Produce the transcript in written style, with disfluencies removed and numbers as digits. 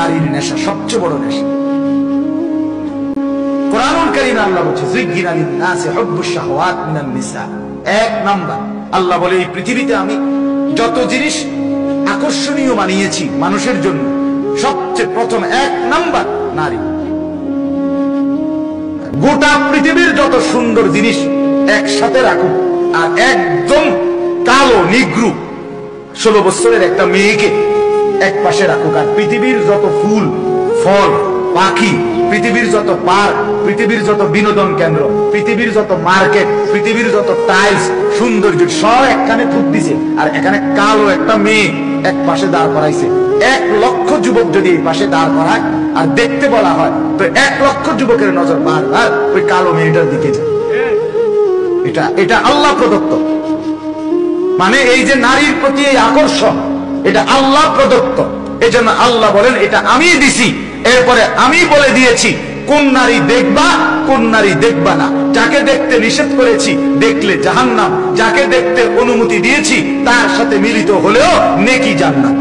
নারীর নেশা সবচেয়ে বড় নেশা। কোরআনুল কারীমে আল্লাহ বলছে যুগ্গিনা লিন-নাসি হুব্বুশ শাহওয়াত মিনান নিসা। এক নাম্বার আল্লাহ বলে এই পৃথিবীতে আমি যত জিনিস আকর্ষণীয় বানিয়েছি মানুষের জন্য, সবচেয়ে প্রথম এক নাম্বার নারী। গোটা পৃথিবীর যত সুন্দর জিনিস একসাথে রাখুন আর একদম কালো নিগ্রু 16 বছরের একটা মেয়েকে এক পাশে রাখুক, আর পৃথিবীর যত ফুল ফল পাখি, পৃথিবীর যত পার্ক, পৃথিবীর যত বিনোদন কেন্দ্র, পৃথিবীর যত মার্কেট, পৃথিবীর যত টাইলস সৌন্দর্য সব একখানে ফুট দিছে, আর এখানে কালো একটা মেয়ে এক পাশে দাঁড় করাইছে। 1 লক্ষ যুবক যদি এই পাশে দাঁড় করায় আর দেখতে বলা হয়, তো 1 লক্ষ যুবকের নজর বারবার ওই কালো মেয়েটার দিকে যায়। এটা আল্লাহ প্রদত্ত। মানে এই যে নারীর প্রতি এই আকর্ষণ, এটা আল্লাহ প্রদত্ত। এই জন্য আল্লাহ বলেন এটা আমি দিছি, এরপরে আমি বলে দিয়েছি কোন নারী দেখবা কোন নারী দেখবা না। যাকে দেখতে নিষেধ করেছি দেখলে জাহান্নাম, যাকে দেখতে অনুমতি দিয়েছি তার সাথে মিলিত হলেও নেকি জান্নাত।